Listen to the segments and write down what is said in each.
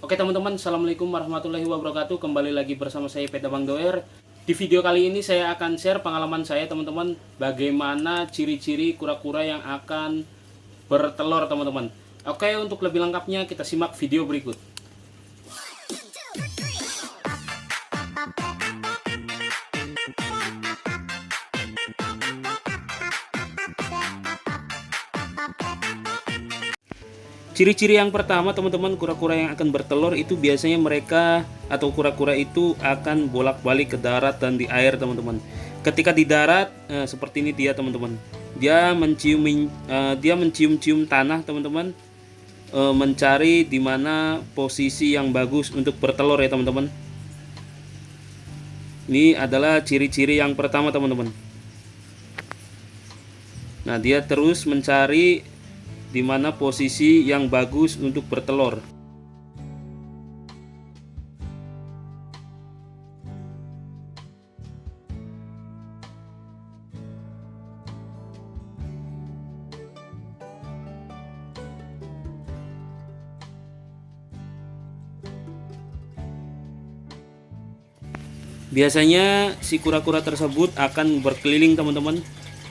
Oke teman-teman, assalamualaikum warahmatullahi wabarakatuh. Kembali lagi bersama saya Peta Bang Doer. Di video kali ini saya akan share pengalaman saya teman-teman, bagaimana ciri-ciri kura-kura yang akan bertelur teman-teman. Oke, untuk lebih lengkapnya kita simak video berikut. Ciri-ciri yang pertama teman-teman, kura-kura yang akan bertelur itu biasanya mereka atau kura-kura itu akan bolak-balik ke darat dan di air teman-teman. Ketika di darat seperti ini dia teman-teman, dia mencium-cium tanah teman-teman, mencari di mana posisi yang bagus untuk bertelur ya teman-teman. Ini adalah ciri-ciri yang pertama teman-teman. Nah, dia terus mencari di mana posisi yang bagus untuk bertelur. Biasanya si kura-kura tersebut akan berkeliling teman-teman,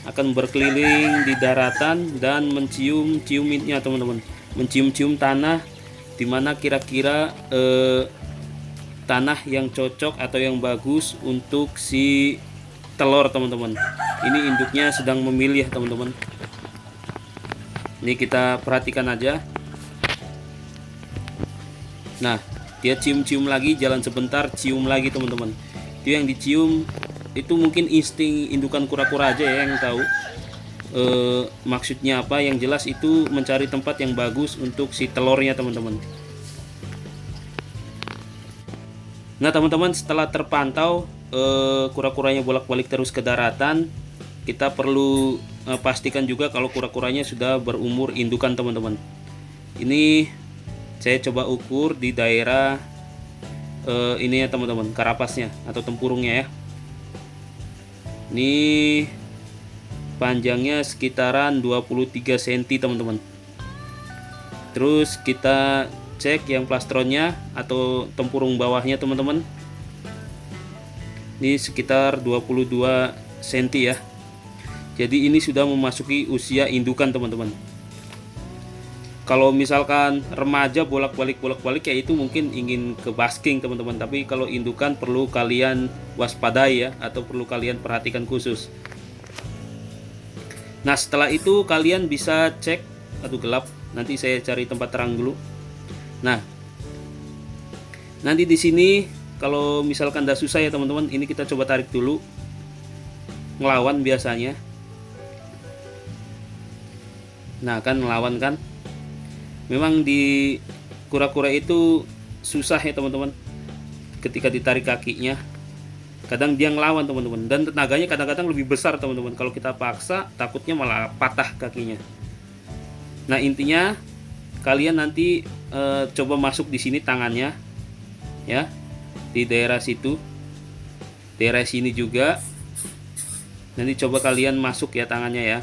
akan berkeliling di daratan dan mencium-ciumnya teman-teman, mencium-cium tanah dimana kira-kira tanah yang cocok atau yang bagus untuk si telur teman-teman. Ini induknya sedang memilih teman-teman. Ini kita perhatikan aja. Nah, dia cium-cium lagi, jalan sebentar, cium lagi teman-teman. Itu yang dicium itu mungkin insting indukan kura-kura aja ya yang tahu maksudnya apa. Yang jelas itu mencari tempat yang bagus untuk si telurnya teman-teman. Nah teman-teman, setelah terpantau kura-kuranya bolak-balik terus ke daratan, kita perlu pastikan juga kalau kura-kuranya sudah berumur indukan teman-teman. Ini saya coba ukur di daerah ini ya teman-teman, karapasnya atau tempurungnya ya. Ini panjangnya sekitaran 23 cm teman-teman. Terus kita cek yang plastronnya atau tempurung bawahnya teman-teman. Ini sekitar 22 cm ya. Jadi ini sudah memasuki usia indukan teman-teman. Kalau misalkan remaja bolak-balik ya itu mungkin ingin ke basking teman-teman, tapi kalau indukan perlu kalian waspadai ya, atau perlu kalian perhatikan khusus. Nah setelah itu kalian bisa cek, aduh gelap, nanti saya cari tempat terang dulu. Nah nanti di sini kalau misalkan udah susah ya teman-teman, ini kita coba tarik dulu, ngelawan biasanya. Nah kan ngelawan kan, memang di kura-kura itu susah ya teman-teman. Ketika ditarik kakinya, kadang dia ngelawan teman-teman, dan tenaganya kadang-kadang lebih besar teman-teman. Kalau kita paksa takutnya malah patah kakinya. Nah intinya kalian nanti coba masuk di sini tangannya ya, di daerah situ, daerah sini juga. Nanti coba kalian masuk ya tangannya ya,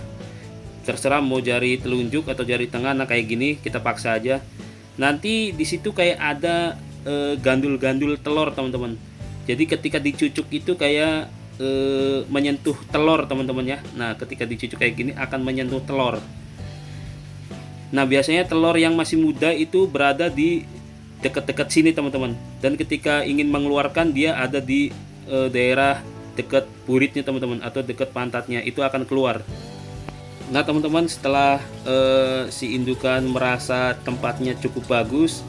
terserah mau jari telunjuk atau jari tengah. Nah kayak gini kita paksa aja. Nanti di situ kayak ada gandul-gandul telur teman-teman. Jadi ketika dicucuk itu kayak menyentuh telur teman-teman ya. Nah ketika dicucuk kayak gini akan menyentuh telur. Nah biasanya telur yang masih muda itu berada di dekat-dekat sini teman-teman. Dan ketika ingin mengeluarkan dia ada di daerah dekat buritnya teman-teman, atau dekat pantatnya, itu akan keluar. Nah teman-teman, setelah si indukan merasa tempatnya cukup bagus,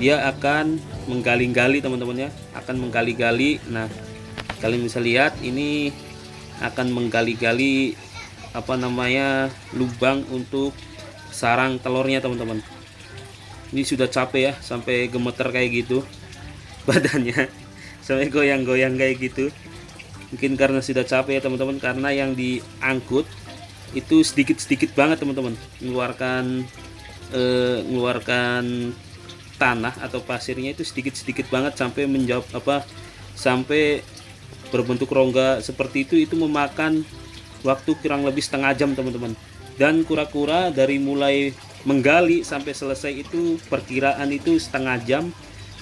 dia akan menggali-gali teman-teman ya, akan menggali-gali. Nah kalian bisa lihat ini akan menggali-gali apa namanya, lubang untuk sarang telurnya teman-teman. Ini sudah capek ya, sampai gemeter kayak gitu badannya, sampai goyang-goyang kayak gitu. Mungkin karena sudah capek ya teman-teman, karena yang diangkut itu sedikit-sedikit banget teman-teman, mengeluarkan tanah atau pasirnya itu sedikit-sedikit banget, sampai menjawab apa, sampai berbentuk rongga seperti itu memakan waktu kurang lebih setengah jam teman-teman. Dan kura-kura dari mulai menggali sampai selesai itu perkiraan itu setengah jam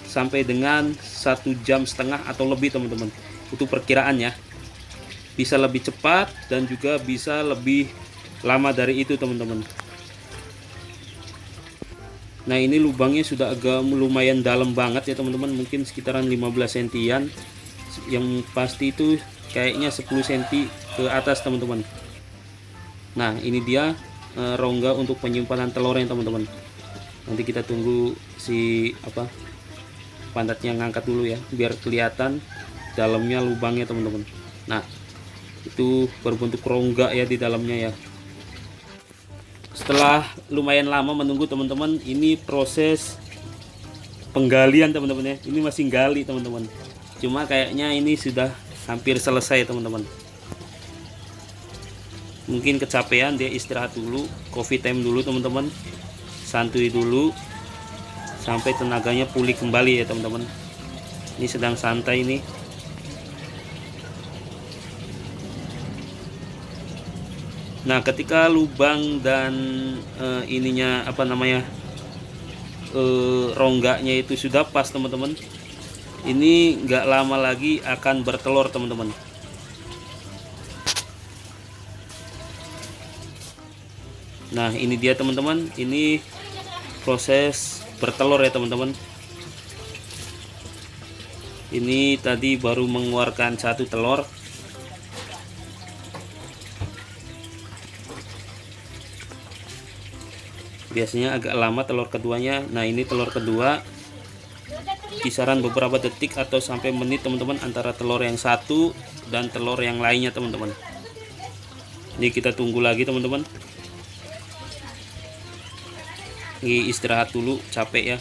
sampai dengan 1,5 jam atau lebih teman-teman. Itu perkiraannya. Bisa lebih cepat dan juga bisa lebih lama dari itu teman-teman. Nah ini lubangnya sudah agak lumayan dalam banget ya teman-teman, mungkin sekitaran 15 sentian. Yang pasti itu kayaknya 10 cm ke atas teman-teman. Nah ini dia rongga untuk penyimpanan telurnya teman-teman. Nanti kita tunggu si pantatnya ngangkat dulu ya, biar kelihatan dalamnya lubangnya teman-teman. Nah itu berbentuk rongga ya di dalamnya ya. Setelah lumayan lama menunggu teman-teman, ini proses penggalian teman-teman ya. Ini masih gali teman-teman, cuma kayaknya ini sudah hampir selesai teman-teman. Mungkin kecapean, dia istirahat dulu, coffee time dulu teman-teman, santuy dulu sampai tenaganya pulih kembali ya teman-teman. Ini sedang santai nih. Nah ketika lubang dan ininya rongganya itu sudah pas teman-teman, ini nggak lama lagi akan bertelur teman-teman. Nah ini dia teman-teman, ini proses bertelur ya teman-teman. Ini tadi baru mengeluarkan 1 telur. Biasanya agak lama telur keduanya. Nah ini telur kedua, kisaran beberapa detik atau sampai menit teman-teman, antara telur yang satu dan telur yang lainnya teman-teman. Ini kita tunggu lagi teman-teman. Ini istirahat dulu, capek ya,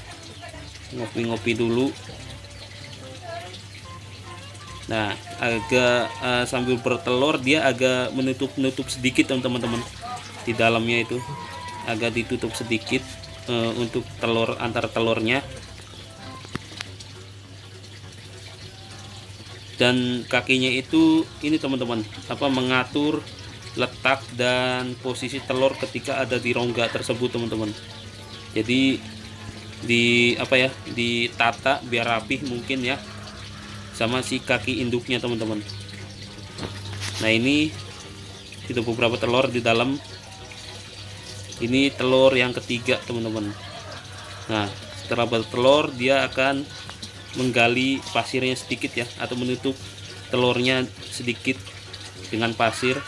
ngopi-ngopi dulu. Nah agak sambil bertelur dia agak menutup sedikit teman-teman, di dalamnya itu agak ditutup sedikit untuk telur, antar telurnya. Dan kakinya itu ini teman-teman, mengatur letak dan posisi telur ketika ada di rongga tersebut teman-teman. Jadi ditata biar rapih mungkin ya, sama si kaki induknya teman-teman. Nah ini itu beberapa telur di dalam. Ini telur yang ketiga teman-teman. Nah setelah bertelur dia akan menggali pasirnya sedikit ya, atau menutup telurnya sedikit dengan pasir.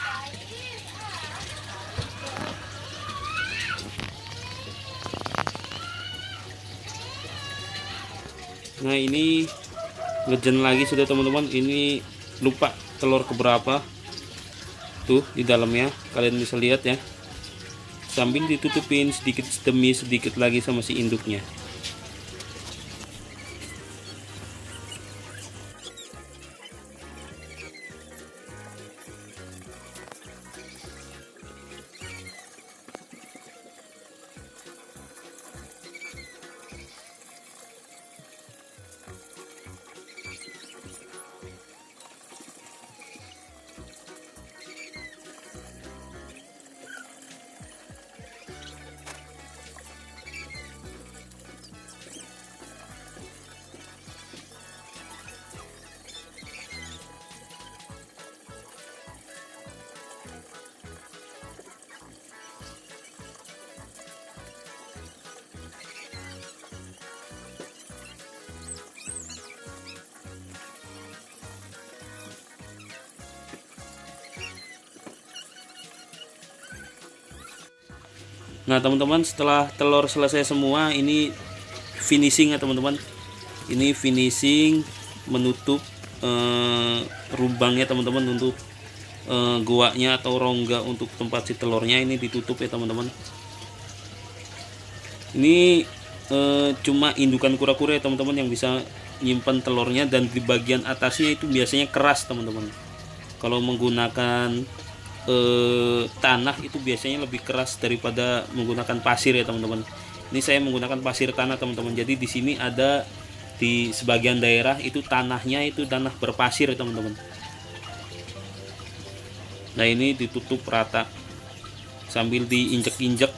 Nah ini ngejen lagi sudah teman-teman. Ini lupa telur keberapa tuh di dalamnya, kalian bisa lihat ya, sambil ditutupin sedikit demi sedikit lagi sama si induknya. Nah teman-teman, setelah telur selesai semua, ini finishing ya teman-teman. Ini finishing menutup lubangnya teman-teman, untuk guanya atau rongga untuk tempat si telurnya ini ditutup ya teman-teman. Ini cuma indukan kura-kura ya teman-teman yang bisa nyimpan telurnya, dan di bagian atasnya itu biasanya keras teman-teman. Kalau menggunakan tanah itu biasanya lebih keras daripada menggunakan pasir ya teman-teman. Ini saya menggunakan pasir tanah teman-teman. Jadi di sini ada di sebagian daerah itu tanahnya itu tanah berpasir ya teman-teman. Nah ini ditutup rata sambil diinjek-injek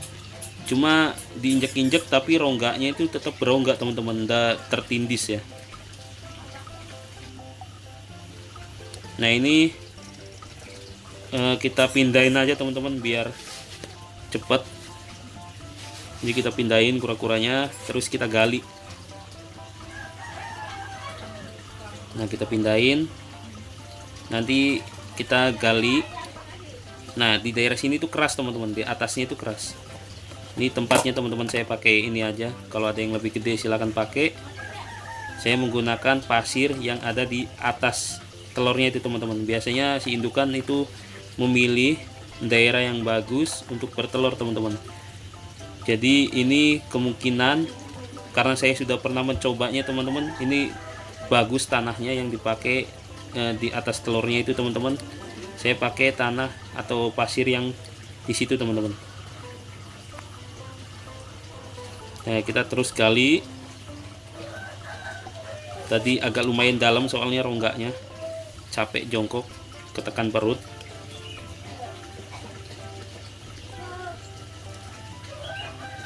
cuma diinjek-injek tapi rongganya itu tetap berongga teman-teman, nggak tertindis ya. Nah ini kita pindahin aja teman-teman biar cepet. Jadi kita pindahin kura-kuranya, terus kita gali. Nah kita pindahin, nanti kita gali. Nah di daerah sini tuh keras teman-teman, di atasnya itu keras. Ini tempatnya teman-teman, saya pakai ini aja. Kalau ada yang lebih gede silahkan pakai. Saya menggunakan pasir yang ada di atas telurnya itu teman-teman. Biasanya si indukan itu memilih daerah yang bagus untuk bertelur teman-teman. Jadi ini kemungkinan, karena saya sudah pernah mencobanya teman-teman, ini bagus tanahnya yang dipakai di atas telurnya itu teman-teman. Saya pakai tanah atau pasir yang di situ teman-teman. Nah kita terus gali. Tadi agak lumayan dalam soalnya rongganya, capek jongkok, ketekan perut.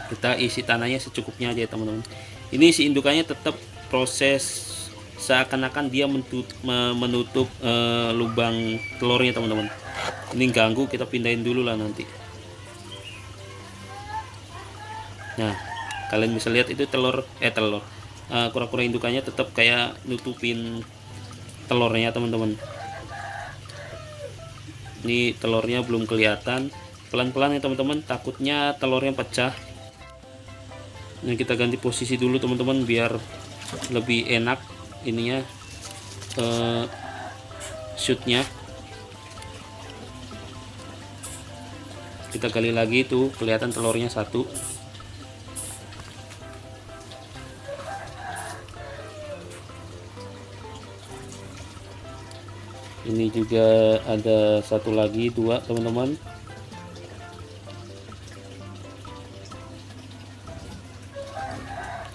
Kita isi tanahnya secukupnya aja teman-teman. Ini si indukannya tetap proses seakan-akan dia menutup lubang telurnya teman-teman. Ini ganggu, kita pindahin dulu lah nanti. Nah kalian bisa lihat itu kura-kura indukannya tetap kayak nutupin telurnya teman-teman. Ini telurnya belum kelihatan, pelan-pelan ya teman-teman, takutnya telurnya pecah. Nah kita ganti posisi dulu teman-teman biar lebih enak ininya shootnya. Kita gali lagi, tuh kelihatan telurnya satu. Ini juga ada satu lagi, dua teman-teman.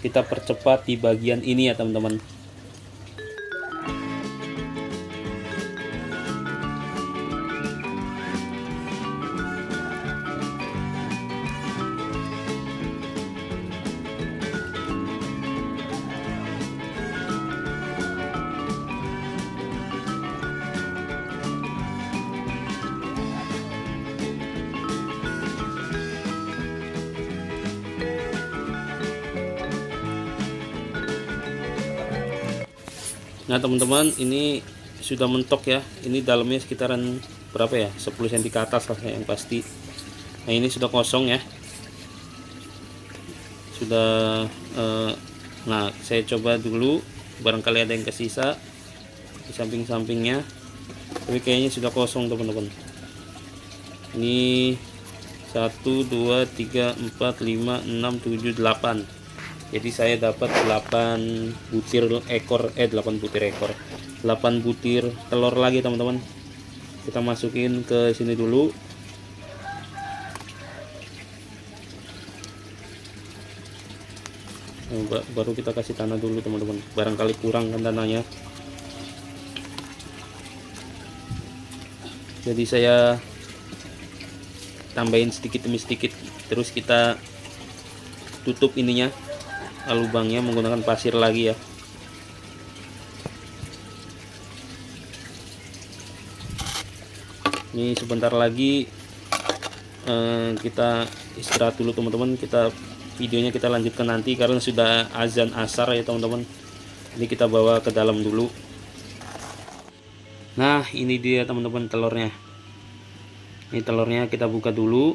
Kita percepat di bagian ini ya teman-teman. Nah teman-teman, ini sudah mentok ya. Ini dalamnya sekitaran berapa ya, 10 cm ke atas lah yang pasti. Nah ini sudah kosong ya, sudah nah saya coba dulu, barangkali ada yang kesisa di samping-sampingnya, tapi kayaknya sudah kosong teman-teman. Ini 1 2 3 4 5 6 7 8. Jadi saya dapat 8 butir ekor 8 butir ekor 8 butir telur lagi teman-teman. Kita masukin ke sini dulu. Baru kita kasih tanah dulu teman-teman, barangkali kurang kan tanahnya. Jadi saya tambahin sedikit demi sedikit, terus kita tutup ininya, lubangnya menggunakan pasir lagi ya. Ini sebentar lagi kita istirahat dulu teman-teman. Videonya kita lanjutkan nanti karena sudah azan asar ya teman-teman. Ini kita bawa ke dalam dulu. Nah ini dia teman-teman telurnya. Ini telurnya kita buka dulu.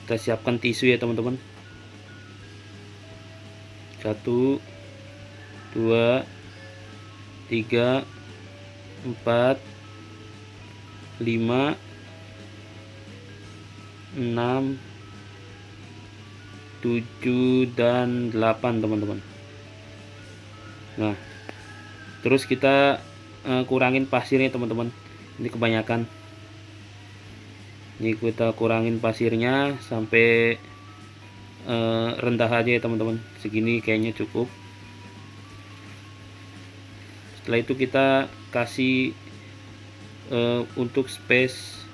Kita siapkan tisu ya teman-teman. 1 2 3 4 5 6 7 dan 8 teman-teman. Nah terus kita kurangin pasirnya teman-teman, ini kebanyakan. Ini kita kurangin pasirnya sampai rendah aja ya teman-teman, segini kayaknya cukup. Setelah itu kita kasih untuk space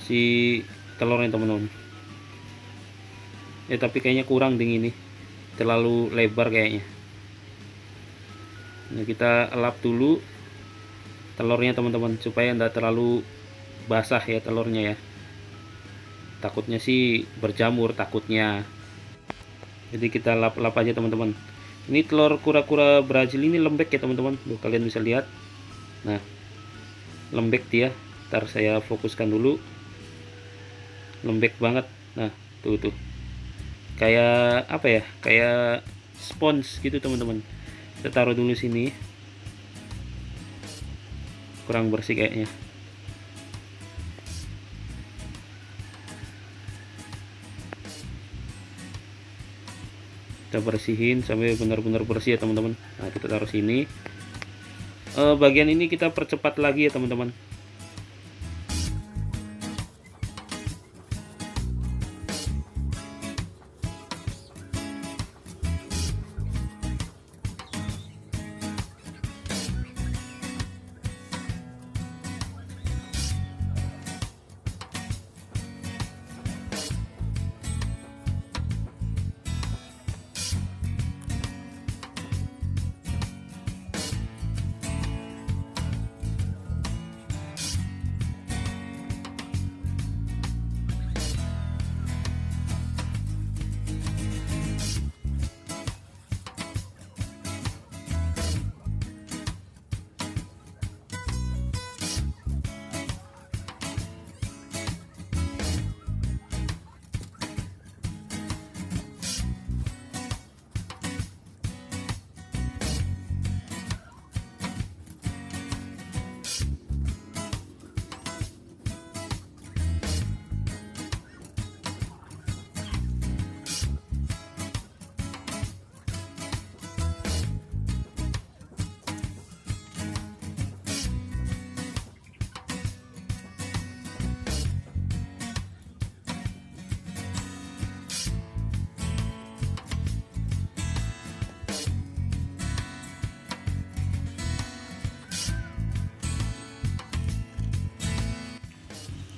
si telurnya teman-teman. Tapi kayaknya kurang ding ini, terlalu lebar kayaknya. Nah, kita elap dulu telurnya teman-teman, supaya tidak terlalu basah ya telurnya ya. Takutnya sih berjamur takutnya. Jadi kita lap-lap aja teman-teman. Ini telur kura-kura Brazil ini lembek ya teman-teman. Tuh, kalian bisa lihat. Nah, lembek dia. Ntar saya fokuskan dulu. Lembek banget. Nah, tuh. Kayak apa ya? Kayak spons gitu teman-teman. Kita taruh dulu sini. Kurang bersih kayaknya. Kita bersihin sampai benar-benar bersih ya teman-teman. Nah, kita taruh sini. Bagian ini kita percepat lagi ya teman-teman.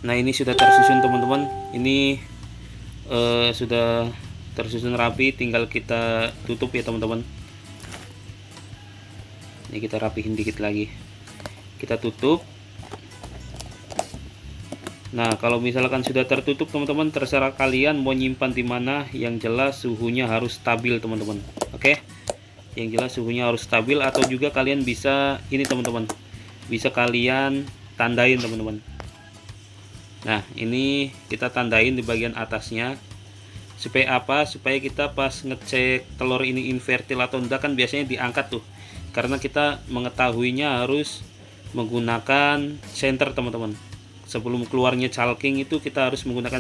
Nah, ini sudah tersusun teman-teman. Ini sudah tersusun rapi, tinggal kita tutup ya teman-teman. Ini kita rapihin dikit lagi. Kita tutup. Nah, kalau misalkan sudah tertutup teman-teman, terserah kalian mau nyimpan di mana. Yang jelas suhunya harus stabil teman-teman. Oke. Yang jelas suhunya harus stabil, atau juga kalian bisa ini teman-teman. Bisa kalian tandain teman-teman. Nah, ini kita tandain di bagian atasnya. Supaya apa? Supaya kita pas ngecek telur ini infertil atau enggak, kan biasanya diangkat tuh. Karena kita mengetahuinya harus menggunakan senter teman-teman. Sebelum keluarnya calking itu kita harus menggunakan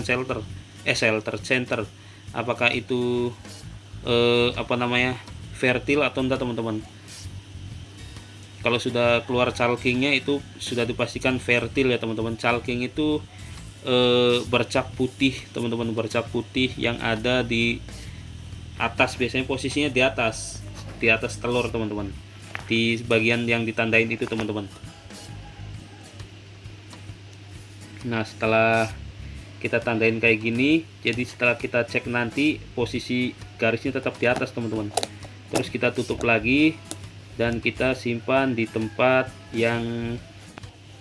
center. Apakah itu fertil atau enggak teman-teman. Kalau sudah keluar calkingnya itu sudah dipastikan fertil ya teman-teman. Calking itu bercak putih teman-teman, bercak putih yang ada di atas, biasanya posisinya di atas telur teman-teman, di bagian yang ditandain itu teman-teman. Nah, setelah kita tandain kayak gini, jadi setelah kita cek nanti posisi garisnya tetap di atas teman-teman. Terus kita tutup lagi dan kita simpan di tempat yang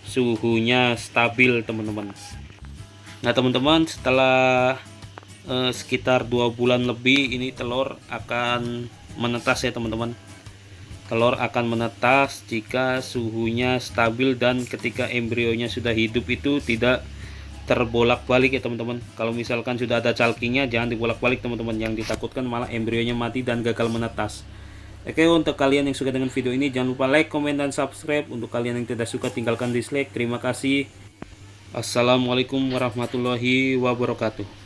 suhunya stabil teman-teman. Nah teman-teman, setelah sekitar 2 bulan lebih, ini telur akan menetas ya teman-teman. Telur akan menetas jika suhunya stabil dan ketika embrionya sudah hidup itu tidak terbolak-balik ya teman-teman. Kalau misalkan sudah ada calkingnya, jangan dibolak-balik teman-teman, yang ditakutkan malah embrionya mati dan gagal menetas. Oke, untuk kalian yang suka dengan video ini, jangan lupa like, komen, dan subscribe. Untuk kalian yang tidak suka, tinggalkan dislike. Terima kasih. Assalamualaikum warahmatullahi wabarakatuh.